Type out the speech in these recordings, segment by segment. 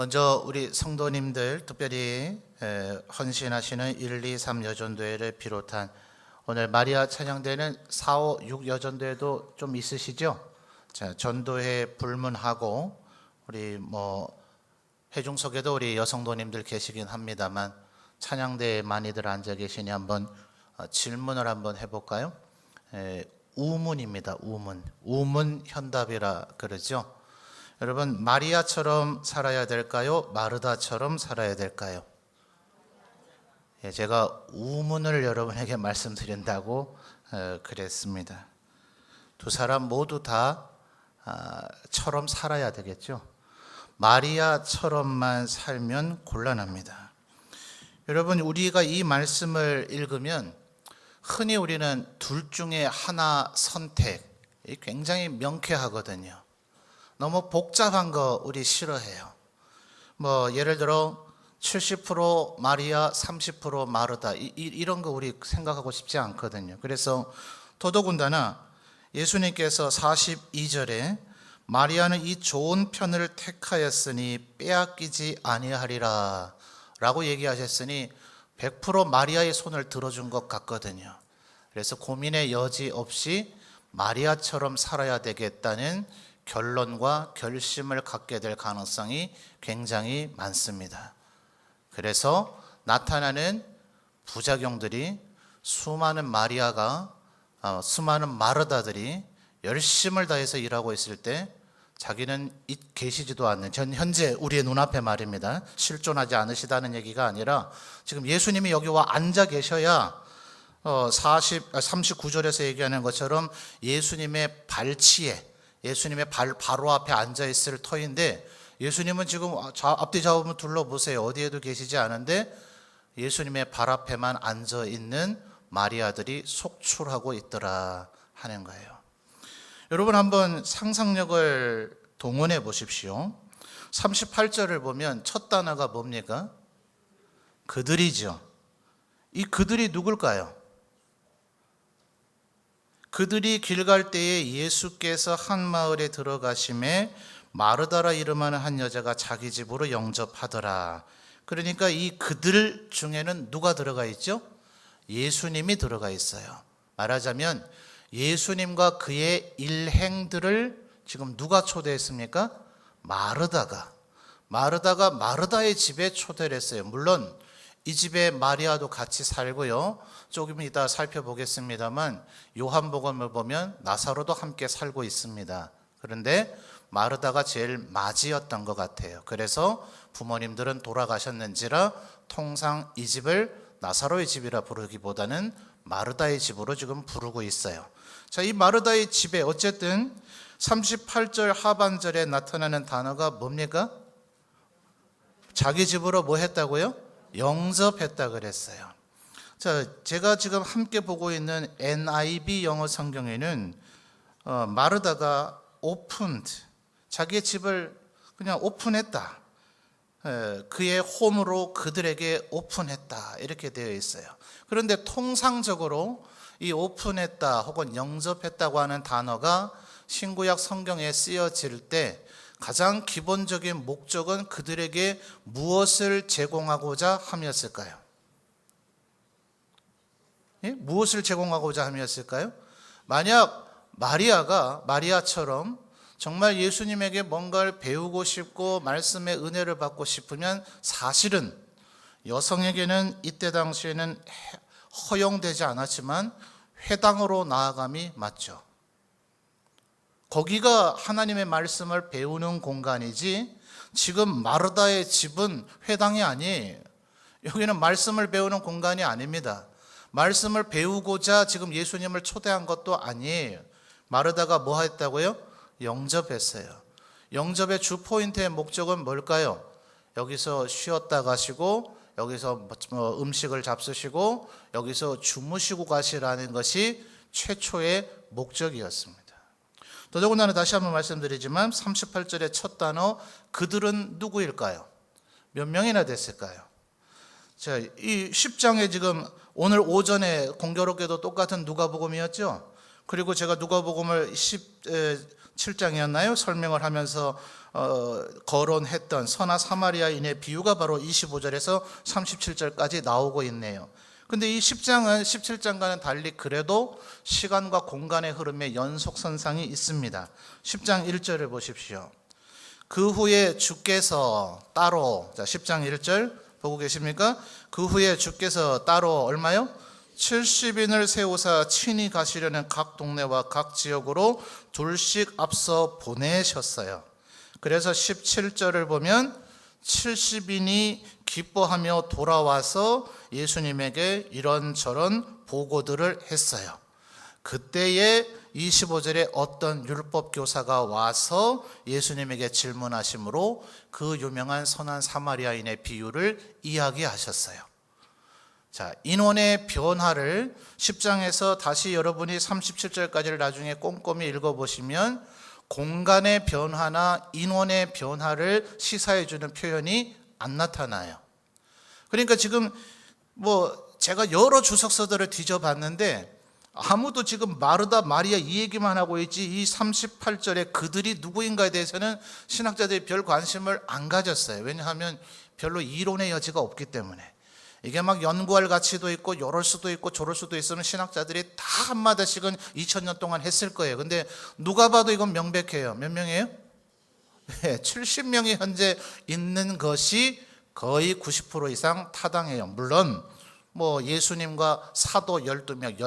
먼저 우리 성도님들, 특별히 헌신하시는 1, 2, 3 여전도회를 비롯한 오늘 마리아 찬양대는 4, 5, 6 여전도회도 좀 있으시죠? 자, 전도회 불문하고 우리 회중석에도 우리 여성도님들 계시긴 합니다만 찬양대에 많이들 앉아 계시니 한번 질문을 한번 해볼까요? 우문입니다. 우문 현답이라 그러죠. 여러분, 마리아처럼 살아야 될까요? 마르다처럼 살아야 될까요? 제가 우문을 여러분에게 말씀드린다고 그랬습니다. 두 사람 모두 다 처럼 살아야 되겠죠. 마리아처럼만 살면 곤란합니다. 여러분, 우리가 이 말씀을 읽으면 흔히 우리는 둘 중에 하나 선택이 굉장히 명쾌하거든요. 너무 복잡한 거 우리 싫어해요. 예를 들어 70% 마리아, 30% 마르다 이런 거 우리 생각하고 싶지 않거든요. 그래서 더더군다나 예수님께서 42절에 마리아는 이 좋은 편을 택하였으니 빼앗기지 아니하리라 라고 얘기하셨으니 100% 마리아의 손을 들어준 것 같거든요. 그래서 고민의 여지 없이 마리아처럼 살아야 되겠다는 결론과 결심을 갖게 될 가능성이 굉장히 많습니다. 그래서 나타나는 부작용들이 수많은 마르다들이 열심을 다해서 일하고 있을 때 자기는 계시지도 않는, 현재 우리의 눈앞에 말입니다. 실존하지 않으시다는 얘기가 아니라 지금 예수님이 여기 와 앉아 계셔야 39절에서 얘기하는 것처럼 예수님의 발치에, 예수님의 바로 앞에 앉아 있을 터인데 예수님은 지금 앞뒤 좌우를 둘러보세요. 어디에도 계시지 않은데 예수님의 발 앞에만 앉아 있는 마리아들이 속출하고 있더라 하는 거예요. 여러분, 한번 상상력을 동원해 보십시오. 38절을 보면 첫 단어가 뭡니까? 그들이죠. 이 그들이 누굴까요? 그들이 길 갈 때에 예수께서 한 마을에 들어가심에 마르다라 이름하는 한 여자가 자기 집으로 영접하더라. 그러니까 이 그들 중에는 누가 들어가 있죠? 예수님이 들어가 있어요. 말하자면 예수님과 그의 일행들을 지금 누가 초대했습니까? 마르다가 마르다의 집에 초대를 했어요. 물론 이 집에 마리아도 같이 살고요. 조금 이따 살펴보겠습니다만 요한복음을 보면 나사로도 함께 살고 있습니다. 그런데 마르다가 제일 맞이였던 것 같아요. 그래서 부모님들은 돌아가셨는지라 통상 이 집을 나사로의 집이라 부르기보다는 마르다의 집으로 지금 부르고 있어요. 자, 이 마르다의 집에 어쨌든 38절 하반절에 나타나는 단어가 뭡니까? 자기 집으로 뭐 했다고요? 영접했다 그랬어요. 자, 제가 지금 함께 보고 있는 NIV 영어 성경에는 마르다가 opened, 자기의 집을 그냥 오픈했다. 그의 홈으로 그들에게 오픈했다 이렇게 되어 있어요. 그런데 통상적으로 이 오픈했다 혹은 영접했다고 하는 단어가 신구약 성경에 쓰여질 때 가장 기본적인 목적은 그들에게 무엇을 제공하고자 함이었을까요? 예? 무엇을 제공하고자 함이었을까요? 만약 마리아처럼 정말 예수님에게 뭔가를 배우고 싶고 말씀의 은혜를 받고 싶으면 사실은 여성에게는 이때 당시에는 허용되지 않았지만 회당으로 나아감이 맞죠. 거기가 하나님의 말씀을 배우는 공간이지 지금 마르다의 집은 회당이 아니에요. 여기는 말씀을 배우는 공간이 아닙니다. 말씀을 배우고자 지금 예수님을 초대한 것도 아니에요. 마르다가 뭐 했다고요? 영접했어요. 영접의 주 포인트의 목적은 뭘까요? 여기서 쉬었다 가시고 여기서 음식을 잡수시고 여기서 주무시고 가시라는 것이 최초의 목적이었습니다. 더더군다나 다시 한번 말씀드리지만 38절의 첫 단어 그들은 누구일까요? 몇 명이나 됐을까요? 자, 이 10장에 지금 오늘 오전에 공교롭게도 똑같은 누가복음이었죠. 그리고 제가 누가복음을 7장이었나요? 설명을 하면서 거론했던 선한 사마리아인의 비유가 바로 25절에서 37절까지 나오고 있네요. 근데 이 10장은 17장과는 달리 그래도 시간과 공간의 흐름에 연속선상이 있습니다. 10장 1절을 보십시오. 그 후에 주께서 따로, 자 10장 1절 보고 계십니까? 그 후에 주께서 따로 얼마요? 70인을 세우사 친히 가시려는 각 동네와 각 지역으로 둘씩 앞서 보내셨어요. 그래서 17절을 보면 70인이 기뻐하며 돌아와서 예수님에게 이런저런 보고들을 했어요. 그때에 25절에 어떤 율법 교사가 와서 예수님에게 질문하심으로 그 유명한 선한 사마리아인의 비유를 이야기하셨어요. 자, 인원의 변화를 10장에서 다시 여러분이 37절까지를 나중에 꼼꼼히 읽어보시면 공간의 변화나 인원의 변화를 시사해 주는 표현이 안 나타나요. 그러니까 지금 제가 여러 주석서들을 뒤져봤는데 아무도 지금 마르다 마리아 이 얘기만 하고 있지 이 38절에 그들이 누구인가에 대해서는 신학자들이 별 관심을 안 가졌어요. 왜냐하면 별로 이론의 여지가 없기 때문에. 이게 막 연구할 가치도 있고 이럴 수도 있고 저럴 수도 있으면 신학자들이 다 한마디씩은 2000년 동안 했을 거예요. 근데 누가 봐도 이건 명백해요. 몇 명이에요? 네, 70명이 현재 있는 것이 거의 90% 이상 타당해요. 물론 예수님과 사도 12명,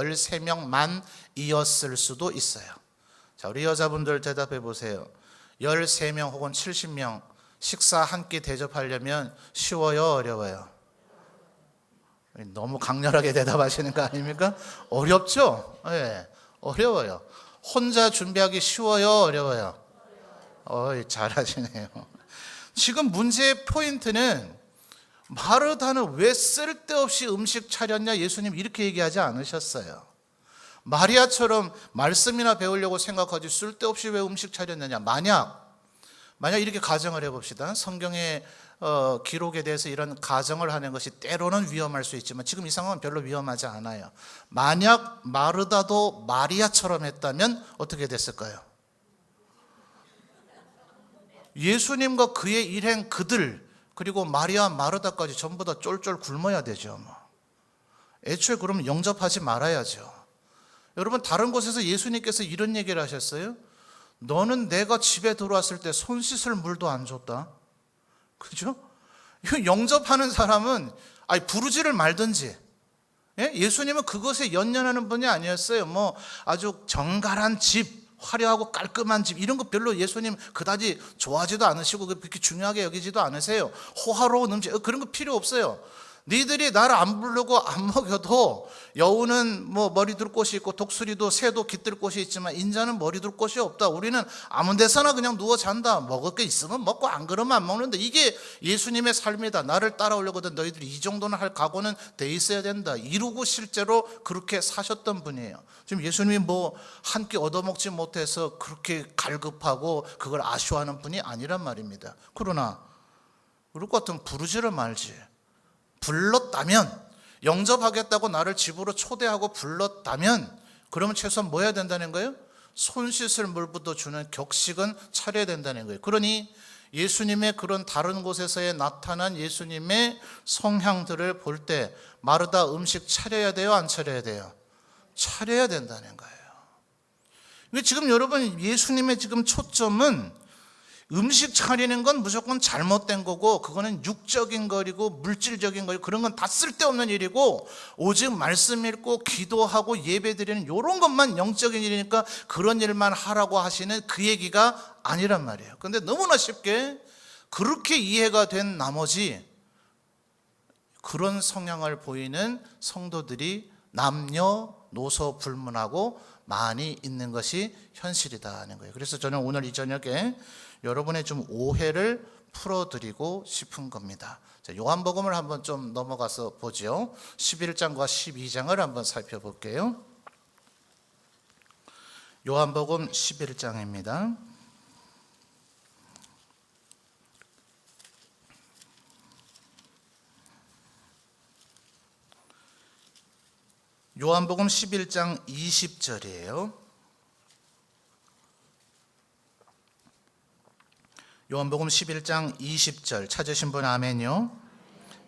13명만이었을 수도 있어요. 자, 우리 여자분들 대답해 보세요. 13명 혹은 70명 식사 한 끼 대접하려면 쉬워요, 어려워요? 너무 강렬하게 대답하시는 거 아닙니까? 어렵죠? 네, 어려워요. 혼자 준비하기 쉬워요, 어려워요? 잘하시네요. 지금 문제의 포인트는 마르다는 왜 쓸데없이 음식 차렸냐? 예수님 이렇게 얘기하지 않으셨어요. 마리아처럼 말씀이나 배우려고 생각하지 쓸데없이 왜 음식 차렸느냐? 만약 이렇게 가정을 해봅시다. 성경의 기록에 대해서 이런 가정을 하는 것이 때로는 위험할 수 있지만 지금 이 상황은 별로 위험하지 않아요. 만약 마르다도 마리아처럼 했다면 어떻게 됐을까요? 예수님과 그의 일행 그들 그리고 마리아 마르다까지 전부 다 쫄쫄 굶어야 되죠. 애초에 그러면 영접하지 말아야죠. 여러분 다른 곳에서 예수님께서 이런 얘기를 하셨어요. 너는 내가 집에 들어왔을 때 손 씻을 물도 안 줬다. 그죠? 영접하는 사람은 부르지를 말든지. 예수님은 그것에 연연하는 분이 아니었어요. 아주 정갈한 집, 화려하고 깔끔한 집 이런 거 별로 예수님 그다지 좋아하지도 않으시고 그렇게 중요하게 여기지도 않으세요. 호화로운 음식 그런 거 필요 없어요. 니들이 나를 안 부르고 안 먹여도 여우는 머리 둘 곳이 있고 독수리도 새도 깃들 곳이 있지만 인자는 머리 둘 곳이 없다. 우리는 아무 데서나 그냥 누워 잔다. 먹을 게 있으면 먹고 안 그러면 안 먹는다. 이게 예수님의 삶이다. 나를 따라오려거든 너희들이 이 정도는 할 각오는 돼 있어야 된다. 이루고 실제로 그렇게 사셨던 분이에요. 지금 예수님이 한 끼 얻어먹지 못해서 그렇게 갈급하고 그걸 아쉬워하는 분이 아니란 말입니다. 그러나 그럴 것 같으면 부르지를 말지. 불렀다면 영접하겠다고 나를 집으로 초대하고 불렀다면 그러면 최소한 뭐 해야 된다는 거예요? 손 씻을 물부터 주는 격식은 차려야 된다는 거예요. 그러니 예수님의 그런 다른 곳에서의 나타난 예수님의 성향들을 볼 때 마르다 음식 차려야 돼요? 안 차려야 돼요? 차려야 된다는 거예요. 지금 여러분 예수님의 지금 초점은 음식 차리는 건 무조건 잘못된 거고 그거는 육적인 거리고 물질적인 거리고 그런 건 다 쓸데없는 일이고 오직 말씀 읽고 기도하고 예배드리는 이런 것만 영적인 일이니까 그런 일만 하라고 하시는 그 얘기가 아니란 말이에요. 그런데 너무나 쉽게 그렇게 이해가 된 나머지 그런 성향을 보이는 성도들이 남녀노소 불문하고 많이 있는 것이 현실이다는 거예요. 그래서 저는 오늘 이 저녁에 여러분의 좀 오해를 풀어드리고 싶은 겁니다. 자, 요한복음을 한번 좀 넘어가서 보죠. 11장과 12장을 한번 살펴볼게요. 요한복음 11장입니다. 요한복음 11장 20절이에요. 요한복음 11장 20절 찾으신 분 아멘요.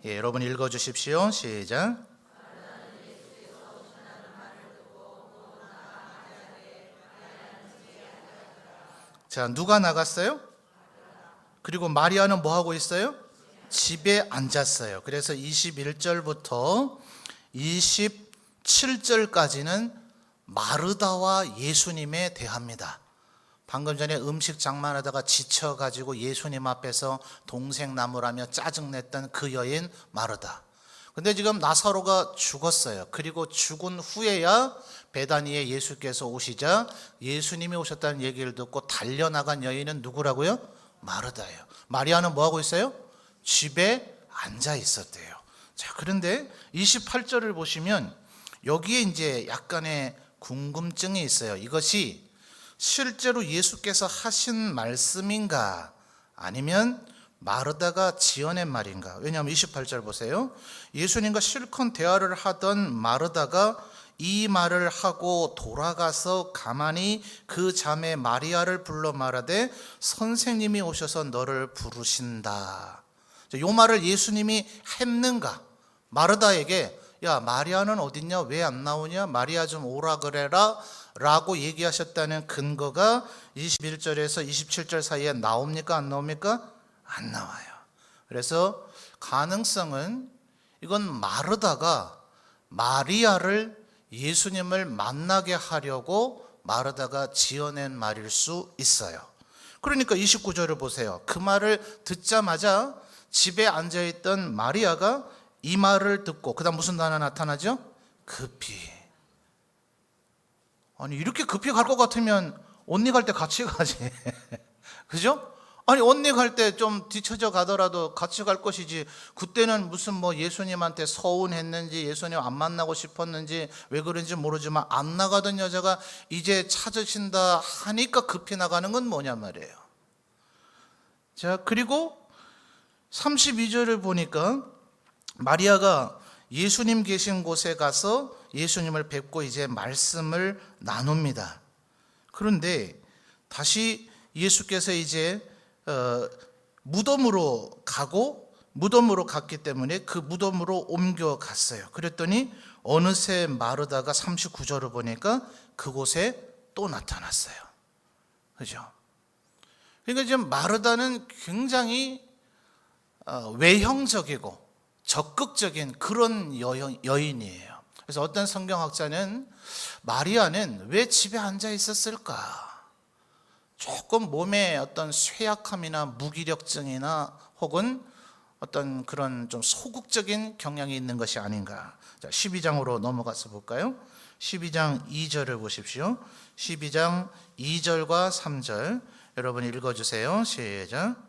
예, 여러분 읽어주십시오. 시작. 자, 누가 나갔어요? 그리고 마리아는 뭐 하고 있어요? 집에 앉았어요. 그래서 21절부터 27절까지는 마르다와 예수님에 대합니다. 방금 전에 음식 장만하다가 지쳐가지고 예수님 앞에서 동생 나무라며 짜증냈던 그 여인 마르다. 근데 지금 나사로가 죽었어요. 그리고 죽은 후에야 베다니에 예수께서 오시자 예수님이 오셨다는 얘기를 듣고 달려나간 여인은 누구라고요? 마르다예요. 마리아는 뭐 하고 있어요? 집에 앉아 있었대요. 자, 그런데 28절을 보시면 여기에 이제 약간의 궁금증이 있어요. 이것이 실제로 예수께서 하신 말씀인가 아니면 마르다가 지어낸 말인가? 왜냐하면 28절 보세요. 예수님과 실컷 대화를 하던 마르다가 이 말을 하고 돌아가서 가만히 그 자매 마리아를 불러 말하되 선생님이 오셔서 너를 부르신다. 이 말을 예수님이 했는가? 마르다에게 야, 마리아는 어딨냐? 왜 안 나오냐? 마리아 좀 오라 그래라 라고 얘기하셨다는 근거가 21절에서 27절 사이에 나옵니까? 안 나옵니까? 안 나와요. 그래서 가능성은 이건 마르다가 마리아를 예수님을 만나게 하려고 마르다가 지어낸 말일 수 있어요. 그러니까 29절을 보세요. 그 말을 듣자마자 집에 앉아있던 마리아가 이 말을 듣고 그 다음 무슨 단어 나타나죠? 급히. 아니 이렇게 급히 갈 것 같으면 언니 갈 때 같이 가지. 그죠? 아니 언니 갈 때 좀 뒤쳐져 가더라도 같이 갈 것이지. 그때는 무슨 뭐 예수님한테 서운했는지 예수님 안 만나고 싶었는지 왜 그런지 모르지만 안 나가던 여자가 이제 찾으신다 하니까 급히 나가는 건 뭐냐 말이에요. 자, 그리고 32절을 보니까 마리아가 예수님 계신 곳에 가서 예수님을 뵙고 이제 말씀을 나눕니다. 그런데 다시 예수께서 이제 무덤으로 갔기 때문에 그 무덤으로 옮겨갔어요. 그랬더니 어느새 마르다가 39절을 보니까 그곳에 또 나타났어요. 그죠? 그러니까 지금 마르다는 굉장히 외형적이고 적극적인 그런 여인이에요. 그래서 어떤 성경학자는 마리아는 왜 집에 앉아 있었을까? 조금 몸에 어떤 쇠약함이나 무기력증이나 혹은 어떤 그런 좀 소극적인 경향이 있는 것이 아닌가. 자, 12장으로 넘어가서 볼까요? 12장 2절을 보십시오. 12장 2절과 3절 여러분 읽어주세요. 시작.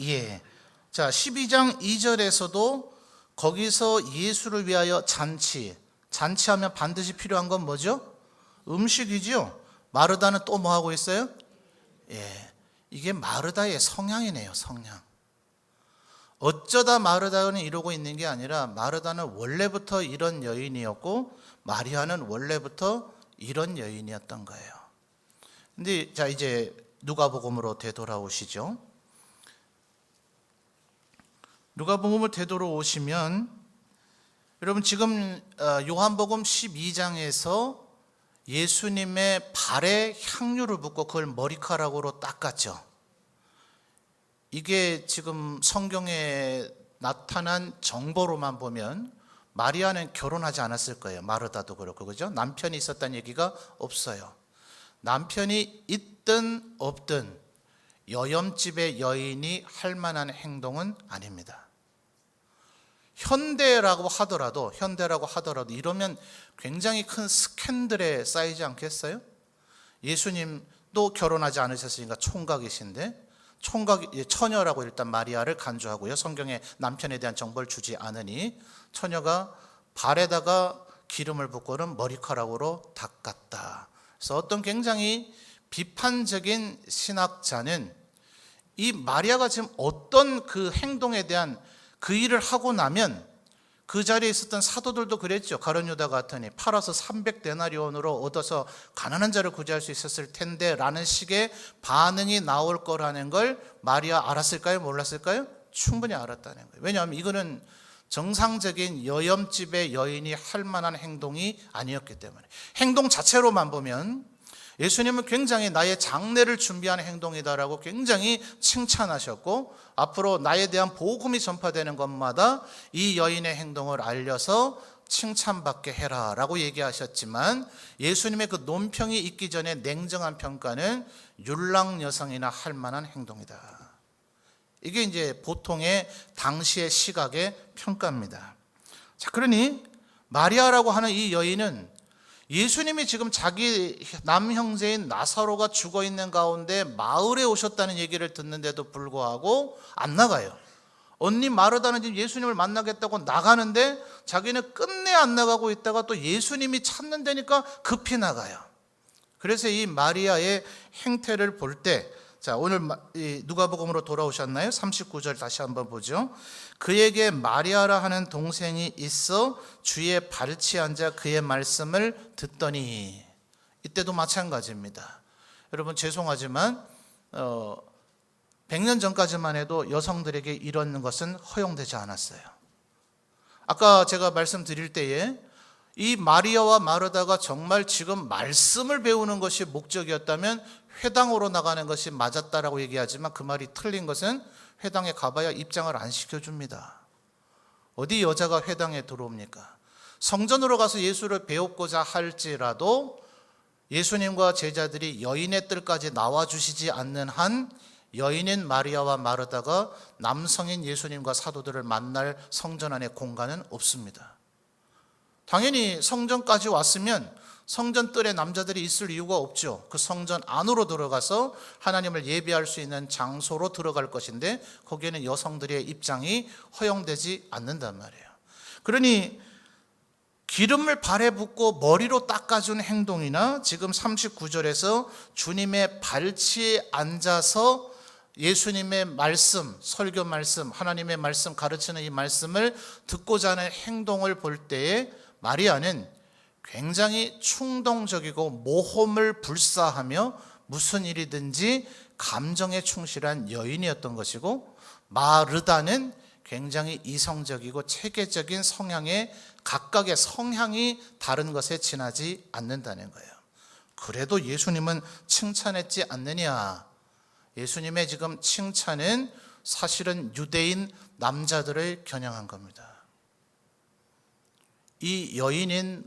예. 자, 12장 2절에서도 거기서 예수를 위하여 잔치하면 반드시 필요한 건 뭐죠? 음식이죠. 마르다는 또 뭐 하고 있어요? 예. 이게 마르다의 성향이네요, 성향. 어쩌다 마르다는 이러고 있는 게 아니라 마르다는 원래부터 이런 여인이었고 마리아는 원래부터 이런 여인이었던 거예요. 근데 자, 이제 누가복음으로 되돌아오시죠. 누가복음을 되돌아오시면 여러분 지금 요한복음 12장에서 예수님의 발에 향유를 붓고 그걸 머리카락으로 닦았죠. 이게 지금 성경에 나타난 정보로만 보면 마리아는 결혼하지 않았을 거예요. 마르다도 그렇고, 그죠? 남편이 있었다는 얘기가 없어요. 남편이 있든 없든 여염집의 여인이 할 만한 행동은 아닙니다. 현대라고 하더라도 이러면 굉장히 큰 스캔들에 쌓이지 않겠어요? 예수님도 결혼하지 않으셨으니까 총각이신데 처녀라고 일단 마리아를 간주하고요. 성경에 남편에 대한 정보를 주지 않으니 처녀가 발에다가 기름을 붓고는 머리카락으로 닦았다. 그래서 그래서 어떤 굉장히 비판적인 신학자는 이 마리아가 지금 어떤 그 행동에 대한 그 일을 하고 나면 그 자리에 있었던 사도들도 그랬죠. 가룟 유다 같으니 팔아서 300데나리온으로 얻어서 가난한 자를 구제할 수 있었을 텐데 라는 식의 반응이 나올 거라는 걸 마리아 알았을까요? 몰랐을까요? 충분히 알았다는 거예요. 왜냐하면 이거는 정상적인 여염집의 여인이 할 만한 행동이 아니었기 때문에. 행동 자체로만 보면 예수님은 굉장히 나의 장례를 준비하는 행동이다라고 굉장히 칭찬하셨고, 앞으로 나에 대한 복음이 전파되는 것마다 이 여인의 행동을 알려서 칭찬받게 해라 라고 얘기하셨지만, 예수님의 그 논평이 있기 전에 냉정한 평가는 율랑 여성이나 할 만한 행동이다. 이게 이제 보통의 당시의 시각의 평가입니다. 자, 그러니 마리아라고 하는 이 여인은 예수님이 지금 자기 남형제인 나사로가 죽어 있는 가운데 마을에 오셨다는 얘기를 듣는데도 불구하고 안 나가요. 언니 마르다는 지금 예수님을 만나겠다고 나가는데 자기는 끝내 안 나가고 있다가 또 예수님이 찾는 데니까 급히 나가요. 그래서 이 마리아의 행태를 볼 때, 자, 오늘 누가복음으로 돌아오셨나요? 39절 다시 한번 보죠. 그에게 마리아라 하는 동생이 있어 주의 발치에 앉아 그의 말씀을 듣더니, 이때도 마찬가지입니다. 여러분 죄송하지만 100년 전까지만 해도 여성들에게 이런 것은 허용되지 않았어요. 아까 제가 말씀드릴 때에 이 마리아와 마르다가 정말 지금 말씀을 배우는 것이 목적이었다면 회당으로 나가는 것이 맞았다라고 얘기하지만, 그 말이 틀린 것은 회당에 가봐야 입장을 안 시켜줍니다. 어디 여자가 회당에 들어옵니까? 성전으로 가서 예수를 배우고자 할지라도 예수님과 제자들이 여인의 뜰까지 나와주시지 않는 한 여인인 마리아와 마르다가 남성인 예수님과 사도들을 만날 성전 안에 공간은 없습니다. 당연히 성전까지 왔으면 성전 뜰에 남자들이 있을 이유가 없죠. 그 성전 안으로 들어가서 하나님을 예배할 수 있는 장소로 들어갈 것인데 거기에는 여성들의 입장이 허용되지 않는단 말이에요. 그러니 기름을 발에 붓고 머리로 닦아준 행동이나 지금 39절에서 주님의 발치에 앉아서 예수님의 말씀, 설교 말씀, 하나님의 말씀, 가르치는 이 말씀을 듣고자 하는 행동을 볼 때에 마리아는 굉장히 충동적이고 모험을 불사하며 무슨 일이든지 감정에 충실한 여인이었던 것이고, 마르다는 굉장히 이성적이고 체계적인 성향의 각각의 성향이 다른 것에 지나지 않는다는 거예요. 그래도 예수님은 칭찬했지 않느냐? 예수님의 지금 칭찬은 사실은 유대인 남자들을 겨냥한 겁니다. 이 여인인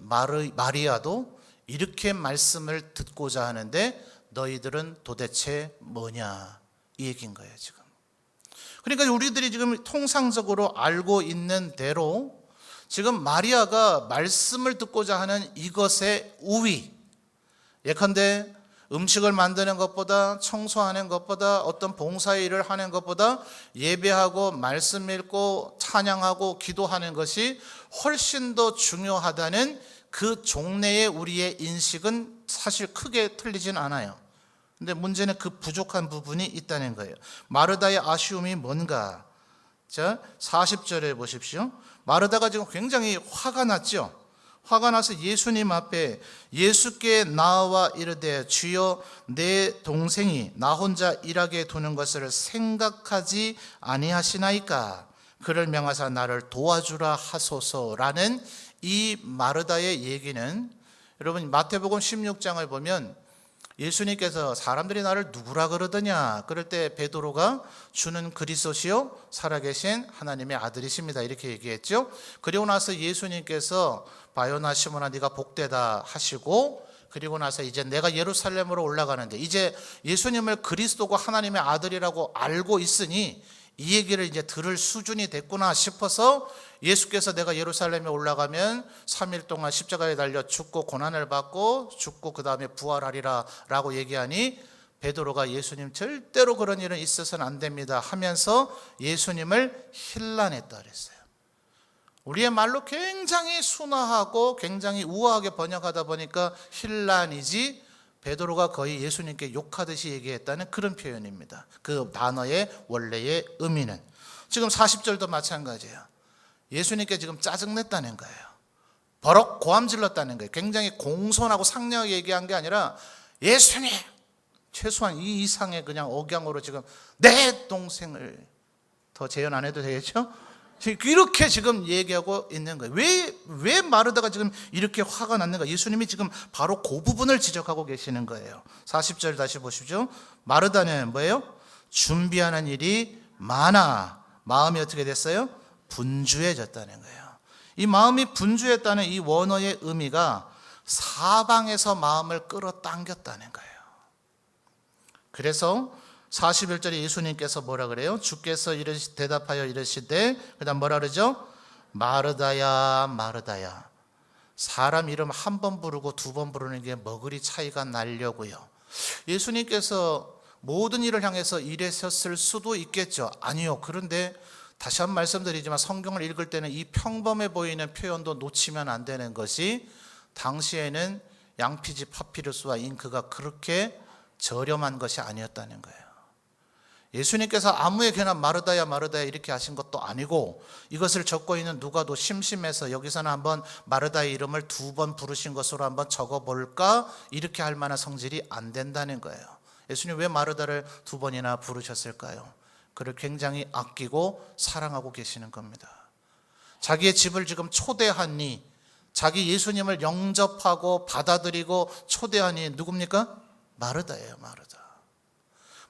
마리아도 이렇게 말씀을 듣고자 하는데 너희들은 도대체 뭐냐, 이 얘기인 거예요 지금. 그러니까 우리들이 지금 통상적으로 알고 있는 대로 지금 마리아가 말씀을 듣고자 하는 이것의 우위, 예컨대 음식을 만드는 것보다, 청소하는 것보다, 어떤 봉사의 일을 하는 것보다 예배하고 말씀 읽고 찬양하고 기도하는 것이 훨씬 더 중요하다는 그 종래의 우리의 인식은 사실 크게 틀리진 않아요. 근데 문제는 그 부족한 부분이 있다는 거예요. 마르다의 아쉬움이 뭔가? 자, 40절에 보십시오. 마르다가 지금 굉장히 화가 났죠. 화가 나서 예수님 앞에 예수께 나와 이르되 주여 내 동생이 나 혼자 일하게 두는 것을 생각하지 아니하시나이까? 그를 명하사 나를 도와주라 하소서라는 이 마르다의 얘기는, 여러분 마태복음 16장을 보면 예수님께서 사람들이 나를 누구라 그러더냐 그럴 때 베드로가 주는 그리스도시요 살아계신 하나님의 아들이십니다 이렇게 얘기했죠. 그리고 나서 예수님께서 바요나 시몬아 네가 복되다 하시고, 그리고 나서 이제 내가 예루살렘으로 올라가는데, 이제 예수님을 그리스도고 하나님의 아들이라고 알고 있으니 이 얘기를 이제 들을 수준이 됐구나 싶어서 예수께서 내가 예루살렘에 올라가면 3일 동안 십자가에 달려 죽고 고난을 받고 죽고 그 다음에 부활하리라 라고 얘기하니, 베드로가 예수님 절대로 그런 일은 있어서는 안 됩니다 하면서 예수님을 힐난했다 그랬어요. 우리의 말로 굉장히 순화하고 굉장히 우아하게 번역하다 보니까 힐난이지, 베드로가 거의 예수님께 욕하듯이 얘기했다는 그런 표현입니다. 그 단어의 원래의 의미는. 지금 40절도 마찬가지예요. 예수님께 지금 짜증냈다는 거예요. 버럭 고함 질렀다는 거예요. 굉장히 공손하고 상냥하게 얘기한 게 아니라 예수님, 최소한 이 이상의 그냥 억양으로 지금 내 동생을, 더 재현 안 해도 되겠죠? 이렇게 지금 얘기하고 있는 거예요. 왜 마르다가 지금 이렇게 화가 났는가? 예수님이 지금 바로 그 부분을 지적하고 계시는 거예요. 40절 다시 보십시오. 마르다는 뭐예요? 준비하는 일이 많아. 마음이 어떻게 됐어요? 분주해졌다는 거예요. 이 마음이 분주했다는 이 원어의 의미가 사방에서 마음을 끌어당겼다는 거예요. 그래서 41절에 예수님께서 뭐라 그래요? 주께서 대답하여 이르시되, 그 다음 뭐라 그러죠? 마르다야 마르다야. 사람 이름 한 번 부르고 두 번 부르는 게 뭐 그리 차이가 나려고요. 예수님께서 모든 일을 향해서 이랬었을 수도 있겠죠. 아니요. 그런데 다시 한번 말씀드리지만 성경을 읽을 때는 이 평범해 보이는 표현도 놓치면 안 되는 것이, 당시에는 양피지 파피루스와 잉크가 그렇게 저렴한 것이 아니었다는 거예요. 예수님께서 아무에게나 마르다야 마르다야 이렇게 하신 것도 아니고, 이것을 적고 있는 누가도 심심해서 여기서는 한번 마르다의 이름을 두 번 부르신 것으로 한번 적어볼까, 이렇게 할 만한 성질이 안 된다는 거예요. 예수님 왜 마르다를 두 번이나 부르셨을까요? 그를 굉장히 아끼고 사랑하고 계시는 겁니다. 자기의 집을 지금 초대하니, 자기 예수님을 영접하고 받아들이고 초대하니 누굽니까? 마르다예요, 마르다.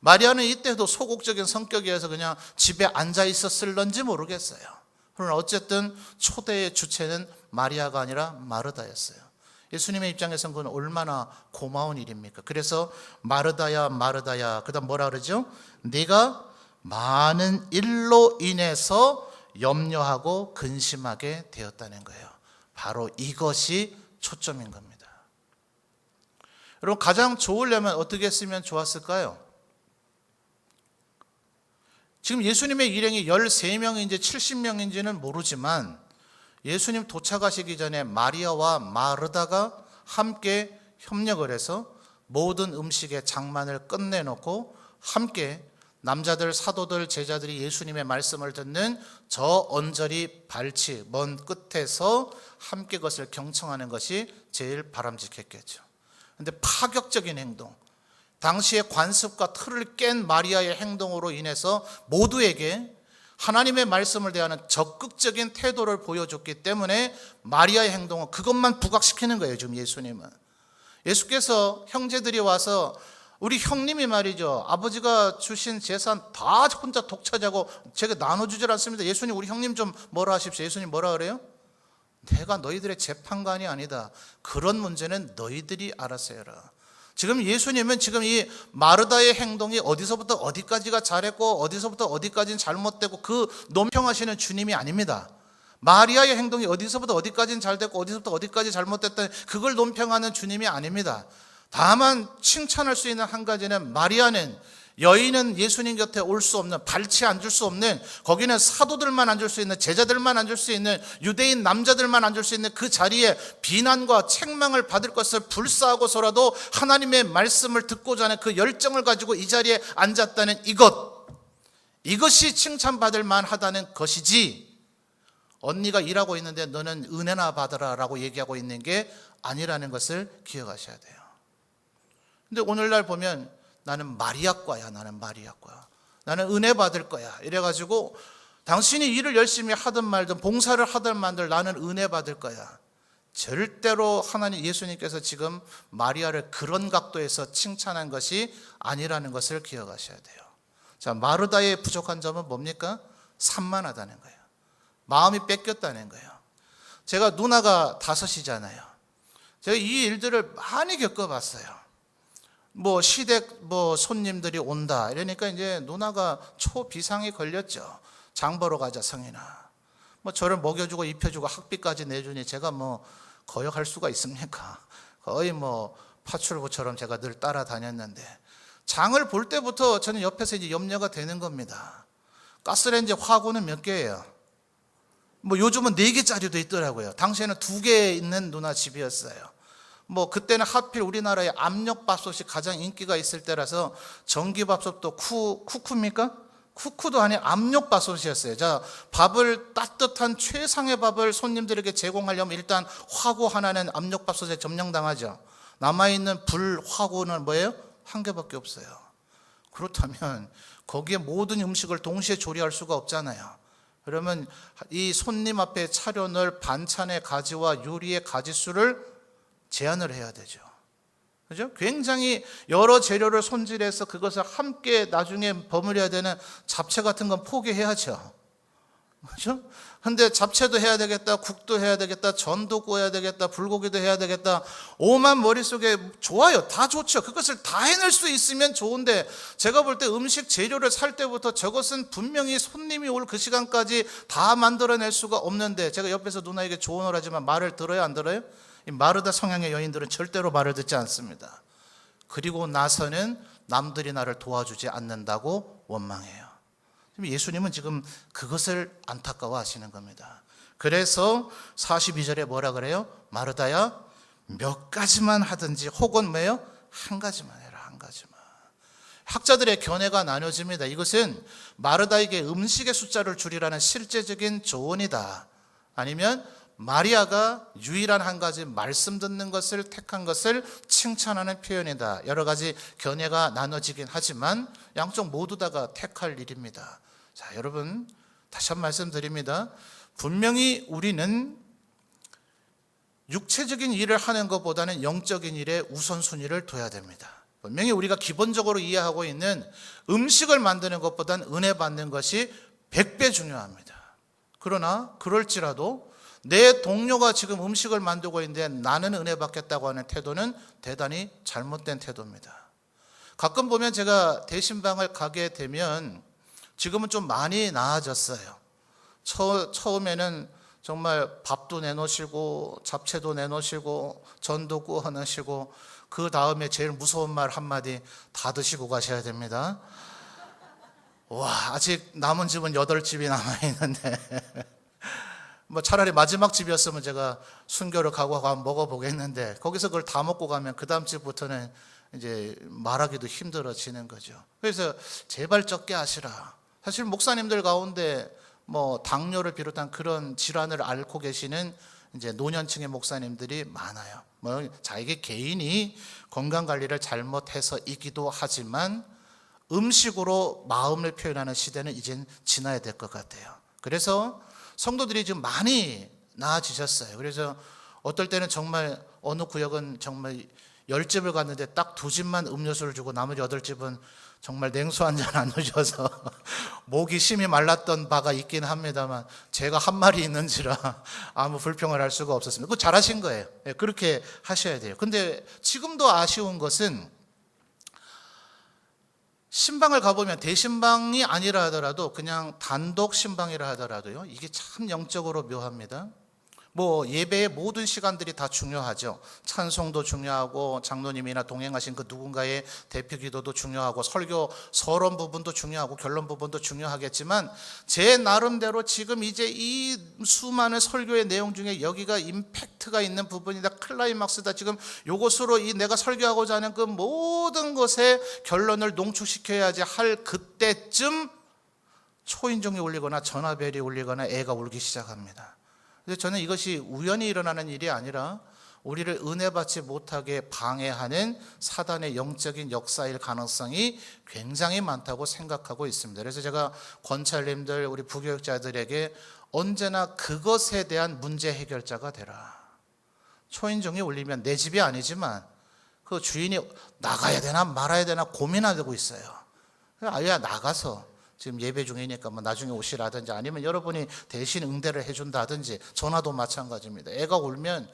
마리아는 이때도 소극적인 성격이어서 그냥 집에 앉아 있었을런지 모르겠어요. 그러나 어쨌든 초대의 주체는 마리아가 아니라 마르다였어요. 예수님의 입장에서는 그건 얼마나 고마운 일입니까? 그래서 마르다야 마르다야, 그 다음 뭐라 그러죠? 네가 많은 일로 인해서 염려하고 근심하게 되었다는 거예요. 바로 이것이 초점인 겁니다. 여러분, 가장 좋으려면 어떻게 했으면 좋았을까요? 지금 예수님의 일행이 13명인지 70명인지는 모르지만, 예수님 도착하시기 전에 마리아와 마르다가 함께 협력을 해서 모든 음식의 장만을 끝내놓고 함께 남자들, 사도들, 제자들이 예수님의 말씀을 듣는 저 언저리 발치 먼 끝에서 함께 그것을 경청하는 것이 제일 바람직했겠죠. 그런데 파격적인 행동, 당시의 관습과 틀을 깬 마리아의 행동으로 인해서 모두에게 하나님의 말씀을 대하는 적극적인 태도를 보여줬기 때문에 마리아의 행동은 그것만 부각시키는 거예요. 지금 예수님은, 예수께서 형제들이 와서 우리 형님이 말이죠, 아버지가 주신 재산 다 혼자 독차지하고 제가 나눠주질 않습니다. 예수님, 우리 형님 좀 뭐라 하십시오. 예수님 뭐라 그래요? 내가 너희들의 재판관이 아니다. 그런 문제는 너희들이 알아서 해라. 지금 예수님은 지금 이 마르다의 행동이 어디서부터 어디까지가 잘했고 어디서부터 어디까지는 잘못되고 그 논평하시는 주님이 아닙니다. 마리아의 행동이 어디서부터 어디까지는 잘됐고 어디서부터 어디까지 잘못됐다, 그걸 논평하는 주님이 아닙니다. 다만 칭찬할 수 있는 한 가지는, 마리아는, 여인은 예수님 곁에 올 수 없는, 발치 앉을 수 없는, 거기는 사도들만 앉을 수 있는, 제자들만 앉을 수 있는, 유대인 남자들만 앉을 수 있는 그 자리에 비난과 책망을 받을 것을 불사하고서라도 하나님의 말씀을 듣고자 하는 그 열정을 가지고 이 자리에 앉았다는 이것이 칭찬받을 만하다는 것이지, 언니가 일하고 있는데 너는 은혜나 받으라 라고 얘기하고 있는 게 아니라는 것을 기억하셔야 돼요. 근데 오늘날 보면 나는 마리아과야, 나는 마리아과야, 나는 은혜 받을 거야 이래가지고 당신이 일을 열심히 하든 말든 봉사를 하든 말든 나는 은혜 받을 거야. 절대로 하나님, 예수님께서 지금 마리아를 그런 각도에서 칭찬한 것이 아니라는 것을 기억하셔야 돼요. 자, 마르다의 부족한 점은 뭡니까? 산만하다는 거예요. 마음이 뺏겼다는 거예요. 제가 누나가 5이잖아요. 제가 이 일들을 많이 겪어봤어요. 시댁 손님들이 온다 이러니까 이제 누나가 초비상이 걸렸죠. 장 보러 가자 성인아. 저를 먹여주고 입혀주고 학비까지 내주니 제가 거역할 수가 있습니까? 거의 파출부처럼 제가 늘 따라다녔는데, 장을 볼 때부터 저는 옆에서 이제 염려가 되는 겁니다. 가스레인지 화구는 몇 개예요? 요즘은 4개짜리도 있더라고요. 당시에는 2개 있는 누나 집이었어요. 뭐 그때는 하필 우리나라에 압력밥솥이 가장 인기가 있을 때라서 전기밥솥도 쿠쿠입니까? 쿠쿠도 아닌 압력밥솥이었어요. 자, 밥을 따뜻한 최상의 밥을 손님들에게 제공하려면 일단 화구 하나는 압력밥솥에 점령당하죠. 남아있는 불 화구는 뭐예요? 한 개밖에 없어요. 그렇다면 거기에 모든 음식을 동시에 조리할 수가 없잖아요. 그러면 이 손님 앞에 차려놓을 반찬의 가지와 요리의 가지수를 제한을 해야 되죠. 그죠? 굉장히 여러 재료를 손질해서 그것을 함께 나중에 버무려야 되는 잡채 같은 건 포기해야죠. 그죠? 근데 잡채도 해야 되겠다, 국도 해야 되겠다, 전도 구워야 되겠다, 불고기도 해야 되겠다. 오만 머릿속에 좋아요. 다 좋죠. 그것을 다 해낼 수 있으면 좋은데, 제가 볼 때 음식 재료를 살 때부터 저것은 분명히 손님이 올 그 시간까지 다 만들어낼 수가 없는데, 제가 옆에서 누나에게 조언을 하지만 말을 들어요, 안 들어요? 이 마르다 성향의 여인들은 절대로 말을 듣지 않습니다. 그리고 나서는 남들이 나를 도와주지 않는다고 원망해요. 예수님은 지금 그것을 안타까워 하시는 겁니다. 그래서 42절에 뭐라 그래요? 마르다야, 몇 가지만 하든지, 혹은 뭐예요? 한 가지만 해라, 한 가지만. 학자들의 견해가 나눠집니다. 이것은 마르다에게 음식의 숫자를 줄이라는 실제적인 조언이다, 아니면 마리아가 유일한 한 가지 말씀 듣는 것을 택한 것을 칭찬하는 표현이다. 여러 가지 견해가 나눠지긴 하지만 양쪽 모두 다가 택할 일입니다. 자, 여러분, 다시 한 말씀 드립니다. 분명히 우리는 육체적인 일을 하는 것보다는 영적인 일에 우선순위를 둬야 됩니다. 분명히 우리가 기본적으로 이해하고 있는 음식을 만드는 것보다는 은혜 받는 것이 100배 중요합니다. 그러나 그럴지라도 내 동료가 지금 음식을 만들고 있는데 나는 은혜 받겠다고 하는 태도는 대단히 잘못된 태도입니다. 가끔 보면 제가 대신방을 가게 되면, 지금은 좀 많이 나아졌어요. 처음에는 정말 밥도 내놓으시고 잡채도 내놓으시고 전도 구워 놓으시고, 그 다음에 제일 무서운 말 한마디, 다 드시고 가셔야 됩니다. 와, 아직 남은 집은 8집이 남아있는데 뭐 차라리 마지막 집이었으면 제가 순교를 각오하고 한번 먹어보겠는데, 거기서 그걸 다 먹고 가면 그 다음 집부터는 이제 말하기도 힘들어지는 거죠. 그래서 제발 적게 하시라. 사실 목사님들 가운데 뭐 당뇨를 비롯한 그런 질환을 앓고 계시는 이제 노년층의 목사님들이 많아요. 뭐 자기 개인이 건강 관리를 잘못해서이기도 하지만 음식으로 마음을 표현하는 시대는 이젠 지나야 될 것 같아요. 그래서 성도들이 지금 많이 나아지셨어요. 그래서 어떨 때는 정말 어느 구역은 정말 10집을 갔는데 딱 2집만 음료수를 주고 나머지 8집은 정말 냉수 한 잔 안 주셔서 목이 심히 말랐던 바가 있긴 합니다만, 제가 한 말이 있는지라 아무 불평을 할 수가 없었습니다. 그거 잘하신 거예요. 그렇게 하셔야 돼요. 근데 지금도 아쉬운 것은, 신방을 가보면 대신방이 아니라 하더라도 그냥 단독 신방이라 하더라도요, 이게 참 영적으로 묘합니다. 뭐 예배의 모든 시간들이 다 중요하죠. 찬송도 중요하고, 장로님이나 동행하신 그 누군가의 대표 기도도 중요하고, 설교 서론 부분도 중요하고, 결론 부분도 중요하겠지만, 제 나름대로 지금 이제 이 수많은 설교의 내용 중에 여기가 임팩트가 있는 부분이다, 클라이막스다, 지금 요것으로 이 내가 설교하고자 하는 그 모든 것의 결론을 농축시켜야지 할 그때쯤 초인종이 울리거나 전화벨이 울리거나 애가 울기 시작합니다. 그래서 저는 이것이 우연히 일어나는 일이 아니라 우리를 은혜 받지 못하게 방해하는 사단의 영적인 역사일 가능성이 굉장히 많다고 생각하고 있습니다. 그래서 제가 권찰님들, 우리 부교육자들에게 언제나 그것에 대한 문제 해결자가 되라. 초인종이 울리면 내 집이 아니지만 그 주인이 나가야 되나 말아야 되나 고민하고 있어요. 아예 나가서 지금 예배 중이니까 뭐 나중에 오시라든지, 아니면 여러분이 대신 응대를 해준다든지, 전화도 마찬가지입니다. 애가 울면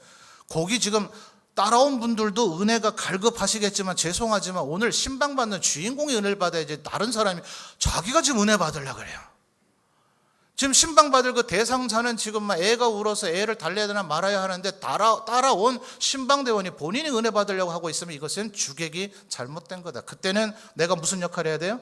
거기 지금 따라온 분들도 은혜가 갈급하시겠지만 죄송하지만 오늘 신방 받는 주인공이 은혜를 받아야지, 다른 사람이 자기가 지금 은혜 받으려고 그래요. 지금 신방 받을 그 대상자는 지금 막 애가 울어서 애를 달래야 되나 말아야 하는데, 따라온 신방대원이 본인이 은혜 받으려고 하고 있으면 이것은 주객이 잘못된 거다. 그때는 내가 무슨 역할을 해야 돼요?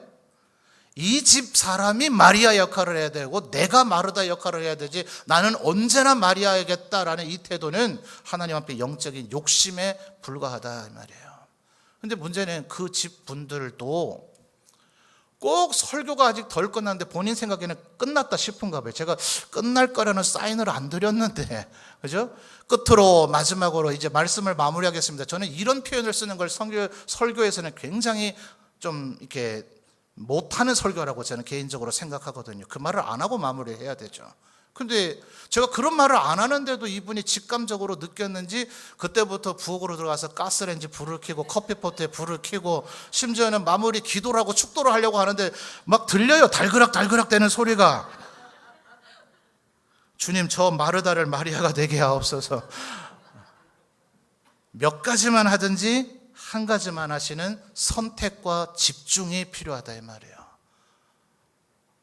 이 집 사람이 마리아 역할을 해야 되고 내가 마르다 역할을 해야 되지, 나는 언제나 마리아야겠다라는 이 태도는 하나님 앞에 영적인 욕심에 불과하다 이 말이에요. 근데 문제는 그 집 분들도 꼭 설교가 아직 덜 끝났는데 본인 생각에는 끝났다 싶은가 봐요. 제가 끝날 거라는 사인을 안 드렸는데, 그죠? 끝으로 마지막으로 이제 말씀을 마무리하겠습니다. 저는 이런 표현을 쓰는 걸 설교에서는 굉장히 좀 이렇게 못하는 설교라고 저는 개인적으로 생각하거든요. 그 말을 안 하고 마무리해야 되죠. 근데 제가 그런 말을 안 하는데도 이분이 직감적으로 느꼈는지 그때부터 부엌으로 들어가서 가스레인지 불을 켜고 커피포트에 불을 켜고 심지어는 마무리 기도를 하고 축도를 하려고 하는데 막 들려요. 달그락 되는 소리가. 주님, 저 마르다를 마리아가 되게 하옵소서. 몇 가지만 하든지 한 가지만 하시는 선택과 집중이 필요하다 이 말이에요.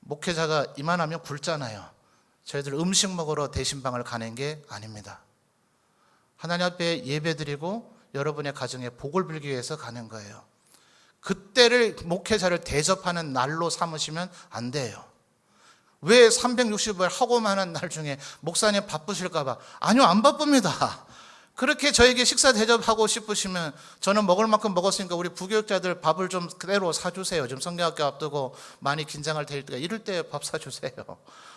목회자가 이만하면 굵잖아요. 저희들 음식 먹으러 대신방을 가는 게 아닙니다. 하나님 앞에 예배드리고 여러분의 가정에 복을 빌기 위해서 가는 거예요. 그때를 목회자를 대접하는 날로 삼으시면 안 돼요. 왜 365일 하고만 하는 날 중에 목사님 바쁘실까 봐? 아니요, 안 바쁩니다. 그렇게 저에게 식사 대접하고 싶으시면 저는 먹을 만큼 먹었으니까 우리 부교육자들 밥을 좀 그대로 사주세요. 지금 성경학교 앞두고 많이 긴장할 테니까 이럴 때 밥 사주세요.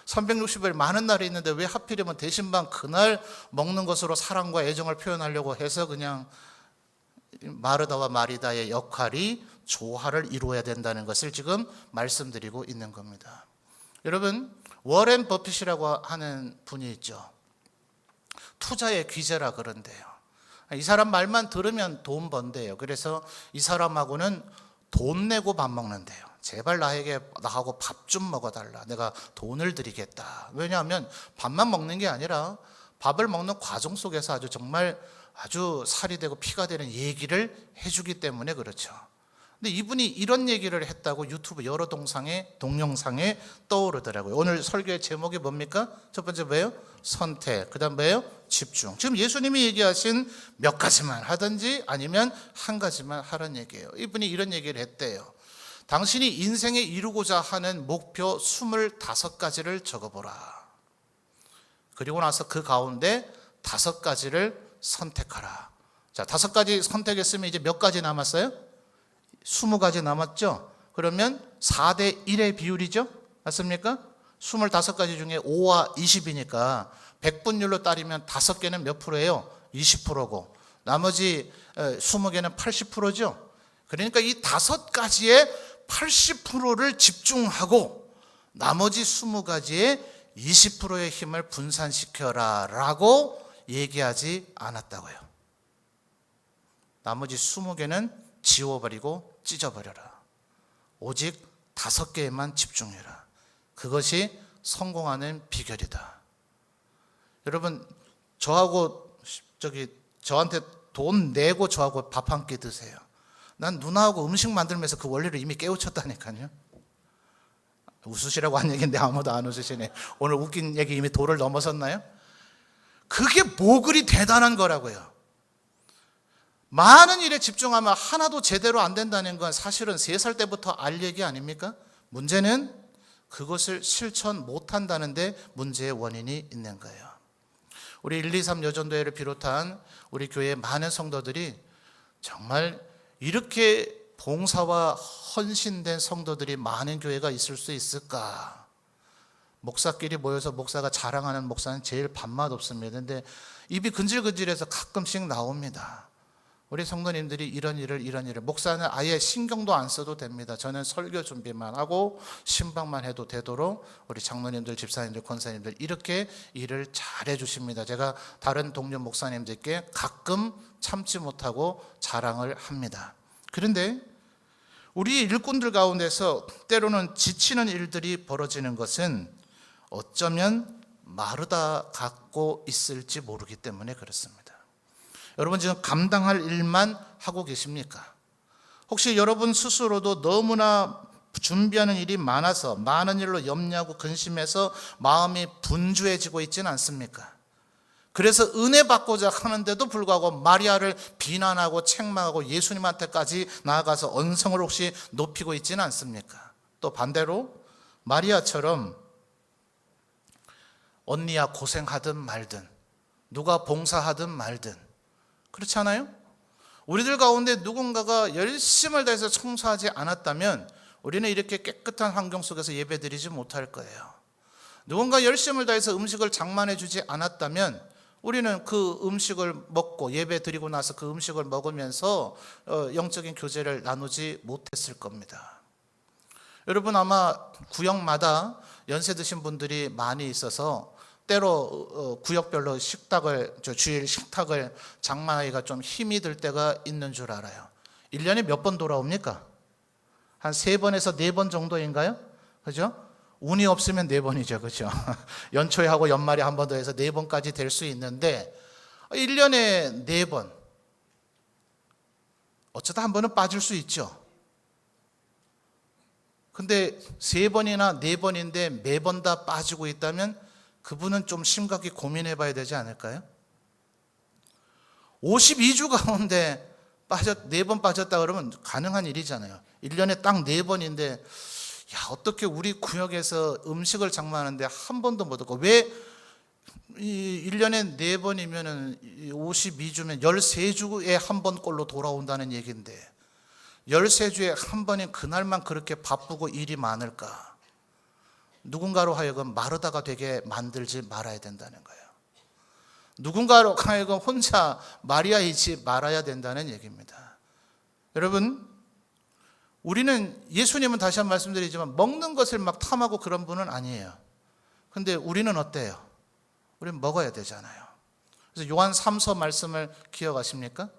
360일 많은 날이 있는데 왜 하필이면 대신방 그날 먹는 것으로 사랑과 애정을 표현하려고 해서 그냥 마르다와 마리다의 역할이 조화를 이루어야 된다는 것을 지금 말씀드리고 있는 겁니다. 여러분, 워렌 버핏이라고 하는 분이 있죠. 투자의 귀재라 그런데요. 이 사람 말만 들으면 돈 번대요. 그래서 이 사람하고는 돈 내고 밥 먹는데요. 제발 나하고 밥 좀 먹어달라. 내가 돈을 드리겠다. 왜냐하면 밥만 먹는 게 아니라 밥을 먹는 과정 속에서 아주 살이 되고 피가 되는 얘기를 해주기 때문에 그렇죠. 근데 이분이 이런 얘기를 했다고 유튜브 여러 동영상에 떠오르더라고요. 오늘 설교의 제목이 뭡니까? 첫 번째 뭐예요? 선택. 그 다음 뭐예요? 집중. 지금 예수님이 얘기하신 몇 가지만 하든지 아니면 한 가지만 하라는 얘기예요. 이분이 이런 얘기를 했대요. 당신이 인생에 이루고자 하는 목표 25가지를 적어보라. 그리고 나서 그 가운데 5가지를 선택하라. 자, 5가지 선택했으면 이제 몇 가지 남았어요? 20가지 남았죠? 그러면 4대 1의 비율이죠? 맞습니까? 25가지 중에 5와 20이니까 100분율로 따지면 5개는 몇 프로예요? 20%고 나머지 20개는 80%죠? 그러니까 이 5가지의 80%를 집중하고 나머지 20가지의 20%의 힘을 분산시켜라 라고 얘기하지 않았다고요. 나머지 20개는 지워버리고 찢어버려라. 오직 5개에만 집중해라. 그것이 성공하는 비결이다. 여러분, 저한테 돈 내고 저하고 밥 한 끼 드세요. 난 누나하고 음식 만들면서 그 원리를 이미 깨우쳤다니까요. 웃으시라고 한 얘기인데 아무도 안 웃으시네. 오늘 웃긴 얘기 이미 도를 넘어섰나요? 그게 뭐 그리 대단한 거라고요. 많은 일에 집중하면 하나도 제대로 안 된다는 건 사실은 3살 때부터 알 얘기 아닙니까? 문제는 그것을 실천 못한다는 데 문제의 원인이 있는 거예요. 우리 123 여전도회를 비롯한 우리 교회의 많은 성도들이 정말 이렇게 봉사와 헌신된 성도들이 많은 교회가 있을 수 있을까? 목사끼리 모여서 목사가 자랑하는 목사는 제일 밥맛 없습니다. 근데 입이 근질근질해서 가끔씩 나옵니다. 우리 성도님들이 이런 일을 목사는 아예 신경도 안 써도 됩니다. 저는 설교 준비만 하고 신방만 해도 되도록 우리 장로님들, 집사님들, 권사님들 이렇게 일을 잘 해주십니다. 제가 다른 동료 목사님들께 가끔 참지 못하고 자랑을 합니다. 그런데 우리 일꾼들 가운데서 때로는 지치는 일들이 벌어지는 것은 어쩌면 마르다 갖고 있을지 모르기 때문에 그렇습니다. 여러분 지금 감당할 일만 하고 계십니까? 혹시 여러분 스스로도 너무나 준비하는 일이 많아서 많은 일로 염려하고 근심해서 마음이 분주해지고 있지는 않습니까? 그래서 은혜 받고자 하는데도 불구하고 마리아를 비난하고 책망하고 예수님한테까지 나아가서 언성을 혹시 높이고 있지는 않습니까? 또 반대로 마리아처럼 언니야 고생하든 말든 누가 봉사하든 말든 그렇지 않아요? 우리들 가운데 누군가가 열심을 다해서 청소하지 않았다면 우리는 이렇게 깨끗한 환경 속에서 예배드리지 못할 거예요. 누군가 열심을 다해서 음식을 장만해 주지 않았다면 우리는 그 음식을 먹고 예배 드리고 나서 그 음식을 먹으면서 영적인 교제를 나누지 못했을 겁니다. 여러분 아마 구역마다 연세 드신 분들이 많이 있어서 때로 구역별로 주일 식탁을 장만하기가 좀 힘이 들 때가 있는 줄 알아요. 1년에 몇 번 돌아옵니까? 한 3번에서 4번 정도인가요? 그죠? 운이 없으면 4번이죠. 그죠? 연초에 하고 연말에 한 번 더 해서 4번까지 될 수 있는데 1년에 4번 어쩌다 한 번은 빠질 수 있죠. 근데 3번이나 4번인데 매번 다 빠지고 있다면 그분은 좀 심각히 고민해 봐야 되지 않을까요? 52주 가운데 4번 빠졌다 그러면 가능한 일이잖아요. 1년에 딱 4번인데 어떻게 우리 구역에서 음식을 장만하는데 한 번도 못 얻고 왜 1년에 4번이면 52주면 13주에 한 번꼴로 돌아온다는 얘기인데 13주에 한 번인 그날만 그렇게 바쁘고 일이 많을까? 누군가로 하여금 마르다가 되게 만들지 말아야 된다는 거예요. 누군가로 하여금 혼자 마리아이지 말아야 된다는 얘기입니다. 여러분 우리는 예수님은 다시 한번 말씀드리지만 먹는 것을 막 탐하고 그런 분은 아니에요. 근데 우리는 어때요? 우리는 먹어야 되잖아요. 그래서 요한 3서 말씀을 기억하십니까?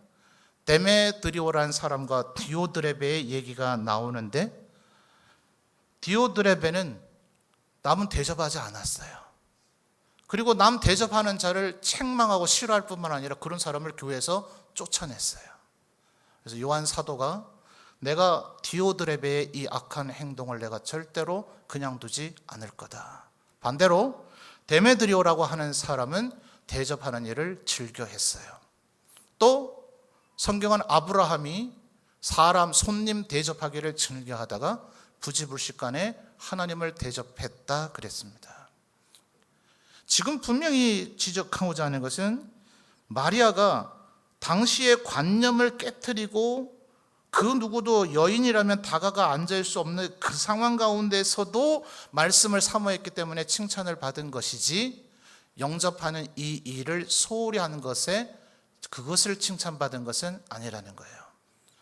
데메드리오라는 사람과 디오드레베의 얘기가 나오는데 디오드레베는 남은 대접하지 않았어요. 그리고 남 대접하는 자를 책망하고 싫어할 뿐만 아니라 그런 사람을 교회에서 쫓아냈어요. 그래서 요한 사도가 내가 디오드레베의 이 악한 행동을 내가 절대로 그냥 두지 않을 거다. 반대로 데메드리오라고 하는 사람은 대접하는 일을 즐겨했어요. 또 성경은 아브라함이 사람 손님 대접하기를 즐겨하다가 부지불식간에 하나님을 대접했다 그랬습니다. 지금 분명히 지적하고자 하는 것은 마리아가 당시의 관념을 깨트리고 그 누구도 여인이라면 다가가 앉을 수 없는 그 상황 가운데서도 말씀을 사모했기 때문에 칭찬을 받은 것이지 영접하는 이 일을 소홀히 하는 것에 그것을 칭찬받은 것은 아니라는 거예요.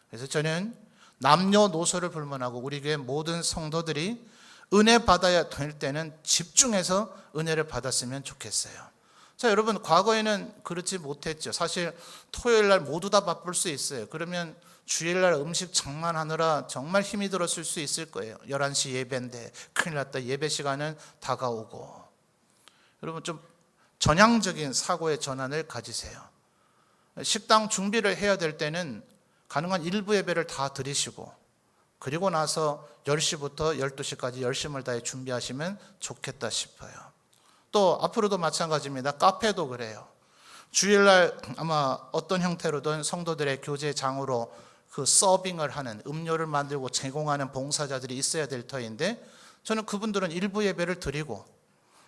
그래서 저는 남녀노소를 불문하고 우리 교회 모든 성도들이 은혜 받아야 될 때는 집중해서 은혜를 받았으면 좋겠어요. 자, 여러분 과거에는 그렇지 못했죠. 사실 토요일 날 모두 다 바쁠 수 있어요. 그러면 주일 날 음식 장만하느라 정말 힘이 들었을 수 있을 거예요. 11시 예배인데 큰일 났다. 예배 시간은 다가오고. 여러분 좀 전향적인 사고의 전환을 가지세요. 식당 준비를 해야 될 때는 가능한 일부 예배를 다 드리시고 그리고 나서 10시부터 12시까지 열심을 다해 준비하시면 좋겠다 싶어요. 또 앞으로도 마찬가지입니다. 카페도 그래요. 주일날 아마 어떤 형태로든 성도들의 교제장으로 그 서빙을 하는 음료를 만들고 제공하는 봉사자들이 있어야 될 터인데 저는 그분들은 일부 예배를 드리고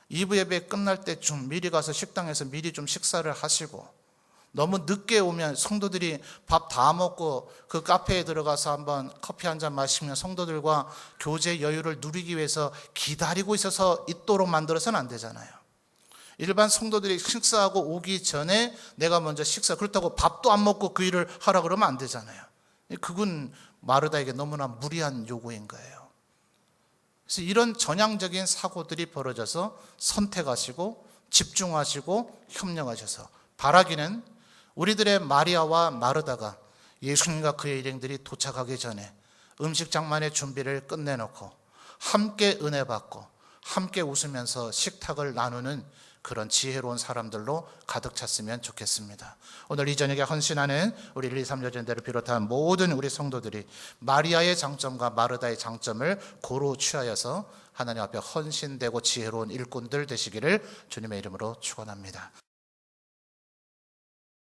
2부 예배 끝날 때쯤 미리 가서 식당에서 미리 좀 식사를 하시고 너무 늦게 오면 성도들이 밥 다 먹고 그 카페에 들어가서 한번 커피 한 잔 마시면 성도들과 교제 여유를 누리기 위해서 기다리고 있어서 있도록 만들어서는 안 되잖아요. 일반 성도들이 식사하고 오기 전에 내가 먼저 그렇다고 밥도 안 먹고 그 일을 하라 그러면 안 되잖아요. 그건 마르다에게 너무나 무리한 요구인 거예요. 그래서 이런 전향적인 사고들이 벌어져서 선택하시고 집중하시고 협력하셔서 바라기는 우리들의 마리아와 마르다가 예수님과 그의 일행들이 도착하기 전에 음식 장만의 준비를 끝내놓고 함께 은혜 받고 함께 웃으면서 식탁을 나누는 그런 지혜로운 사람들로 가득 찼으면 좋겠습니다. 오늘 이 저녁에 헌신하는 우리 1, 2, 3 여전대를 비롯한 모든 우리 성도들이 마리아의 장점과 마르다의 장점을 고루 취하여서 하나님 앞에 헌신되고 지혜로운 일꾼들 되시기를 주님의 이름으로 축원합니다.